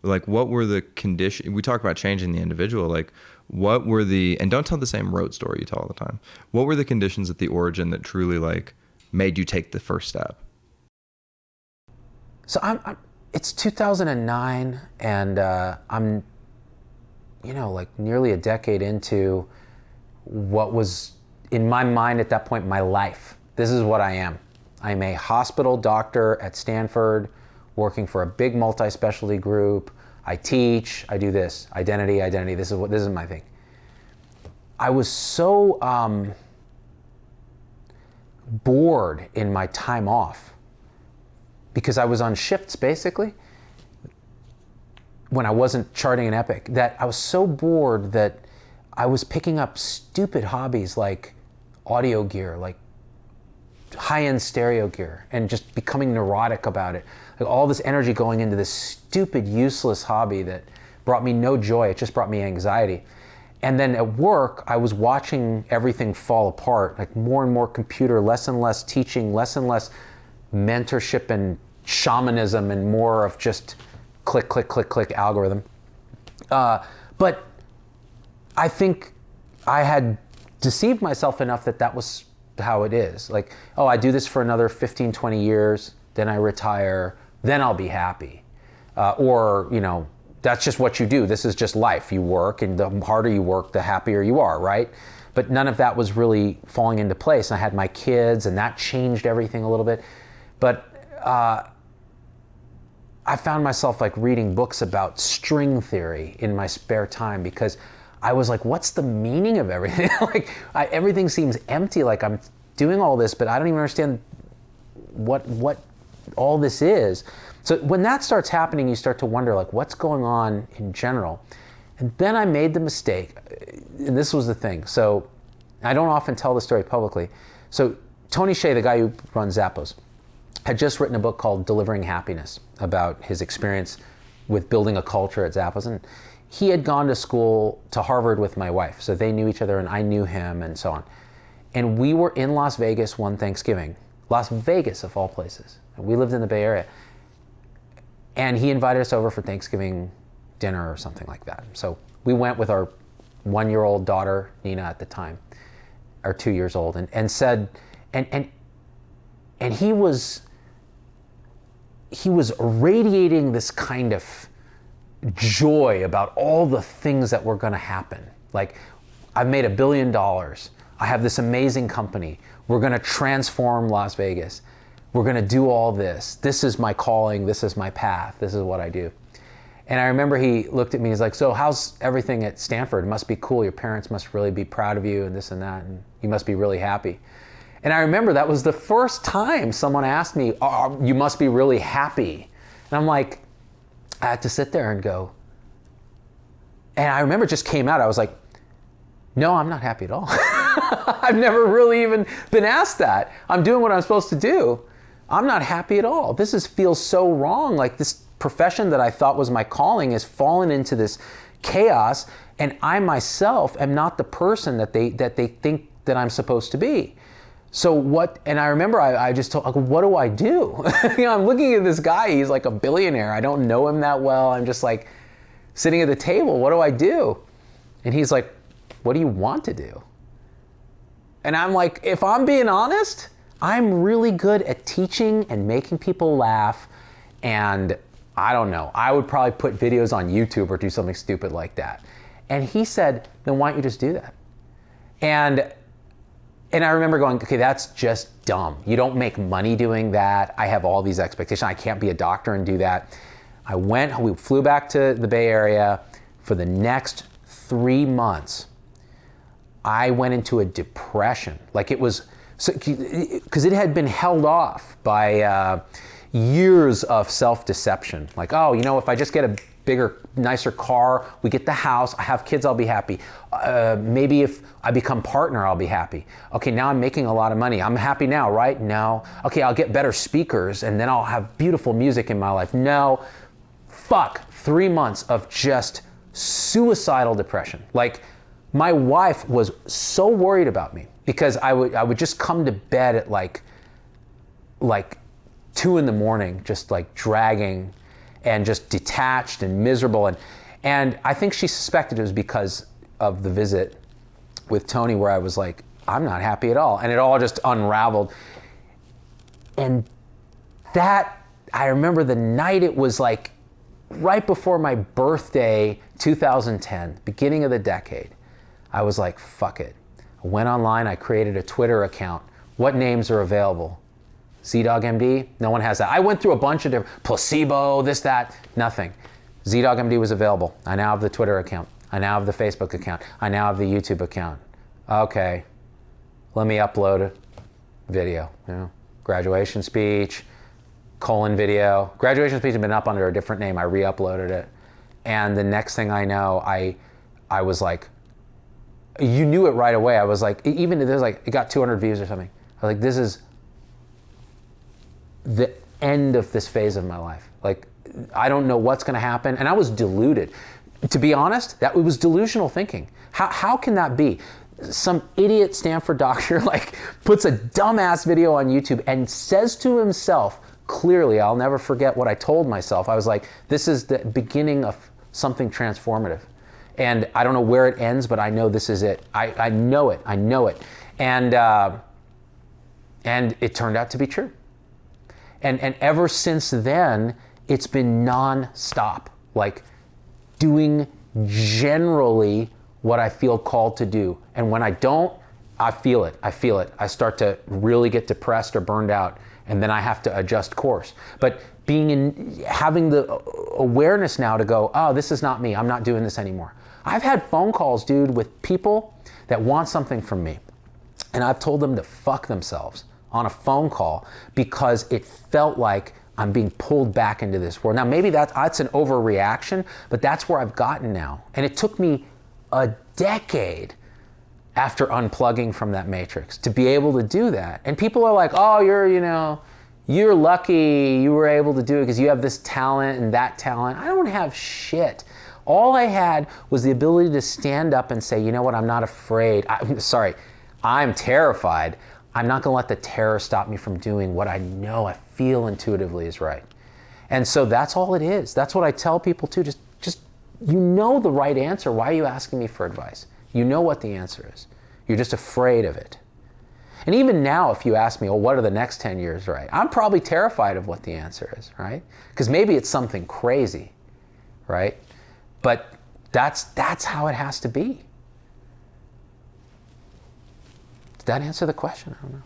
Like, what were the conditions? We talk about changing the individual. Like, what were and don't tell the same road story you tell all the time. What were the conditions at the origin that truly like made you take the first step? So it's 2009, and I'm, like nearly a decade into what was in my mind at that point my life. This is what I am. I'm a hospital doctor at Stanford, working for a big multi-specialty group. I teach, I do this, identity. This is my thing. I was so bored in my time off because I was on shifts basically when I wasn't charting an epic, that I was so bored that I was picking up stupid hobbies like audio gear, like high-end stereo gear, and just becoming neurotic about it. Like all this energy going into this stupid, useless hobby that brought me no joy. It just brought me anxiety. And then at work, I was watching everything fall apart, like more and more computer, less and less teaching, less and less mentorship and shamanism, and more of just click, click, click, click algorithm. But I think I had deceived myself enough that was how it is. Like, oh, I do this for another 15, 20 years, then I retire, then I'll be happy. Or, that's just what you do. This is just life. You work, and the harder you work, the happier you are, right? But none of that was really falling into place. And I had my kids, and that changed everything a little bit. But I found myself like reading books about string theory in my spare time because I was like, what's the meaning of everything? Everything seems empty. Like I'm doing all this, but I don't even understand what all this is. So when that starts happening, you start to wonder like, what's going on in general? And then I made the mistake, and this was the thing. So I don't often tell the story publicly. So Tony Hsieh, the guy who runs Zappos, had just written a book called Delivering Happiness about his experience with building a culture at Zappos. And he had gone to school to Harvard with my wife, so they knew each other and I knew him and so on. And we were in Las Vegas one Thanksgiving, Las Vegas of all places. We lived in the Bay Area. And he invited us over for Thanksgiving dinner or something like that. So we went with our 1-year-old daughter, Nina at the time, or 2 years old, and said, and he was radiating this kind of joy about all the things that were going to happen. Like, I've made $1 billion. I have this amazing company. We're going to transform Las Vegas. We're going to do all this. This is my calling. This is my path. This is what I do. And I remember he looked at me. He's like, so how's everything at Stanford? It must be cool. Your parents must really be proud of you and this and that. And you must be really happy. And I remember that was the first time someone asked me, oh, you must be really happy. And I'm like, I had to sit there and go. And I remember it just came out. I was like, no, I'm not happy at all. I've never really even been asked that. I'm doing what I'm supposed to do. I'm not happy at all. This feels so wrong. Like this profession that I thought was my calling has fallen into this chaos, and I myself am not the person that they think that I'm supposed to be. So what, and I remember I just told, what do I do? I'm looking at this guy, he's like a billionaire. I don't know him that well. I'm just like sitting at the table, what do I do? And he's like, what do you want to do? And I'm like, if I'm being honest, I'm really good at teaching and making people laugh. And I don't know, I would probably put videos on YouTube or do something stupid like that. And he said, then why don't you just do that? And I remember going, okay, that's just dumb. You don't make money doing that. I have all these expectations. I can't be a doctor and do that. We flew back to the Bay Area. For the next 3 months, I went into a depression. Like it was, because it had been held off by years of self-deception. Like, oh, if I just get a bigger, nicer car, we get the house, I have kids, I'll be happy. Maybe if I become partner, I'll be happy. Okay, now I'm making a lot of money. I'm happy now, right? No. Okay, I'll get better speakers and then I'll have beautiful music in my life. No. Fuck. 3 months of just suicidal depression. Like, my wife was so worried about me because I would just come to bed at like 2 a.m, just like dragging. and just detached and miserable. And I think she suspected it was because of the visit with Tony, where I was like, I'm not happy at all. And it all just unraveled. And that, I remember the night, it was like right before my birthday, 2010, beginning of the decade. I was like, fuck it. I went online, I created a Twitter account. What names are available? ZDoggMD? No one has that. I went through a bunch of different, placebo, this, that, nothing. ZDoggMD was available. I now have the Twitter account. I now have the Facebook account. I now have the YouTube account. Okay, let me upload a video. Graduation speech, video. Graduation speech had been up under a different name. I re-uploaded it. And the next thing I know, I was like, you knew it right away. I was like, even if there's like, it got 200 views or something. I was like, this is the end of this phase of my life. Like, I don't know what's gonna happen. And I was deluded. To be honest, it was delusional thinking. How can that be? Some idiot Stanford doctor like puts a dumbass video on YouTube and says to himself, clearly, I'll never forget what I told myself. I was like, this is the beginning of something transformative. And I don't know where it ends, but I know this is it. I know it. And it turned out to be true. And ever since then, it's been non-stop, like doing generally what I feel called to do. And when I don't, I feel it. I start to really get depressed or burned out, and then I have to adjust course. But having the awareness now to go, oh, this is not me. I'm not doing this anymore. I've had phone calls, dude, with people that want something from me, and I've told them to fuck themselves on a phone call because it felt like I'm being pulled back into this world. Now, maybe that's an overreaction, but that's where I've gotten now. And it took me a decade after unplugging from that matrix to be able to do that. And people are like, oh, you're lucky you were able to do it because you have this talent and that talent. I don't have shit. All I had was the ability to stand up and say, you know what, I'm not afraid. I'm terrified. I'm not gonna let the terror stop me from doing what I know, I feel intuitively is right. And so that's all it is. That's what I tell people too. Just you know the right answer. Why are you asking me for advice? You know what the answer is. You're just afraid of it. And even now, if you ask me, well, what are the next 10 years, right? I'm probably terrified of what the answer is, right? Because maybe it's something crazy, right? But that's how it has to be. Did that answer the question? I don't know.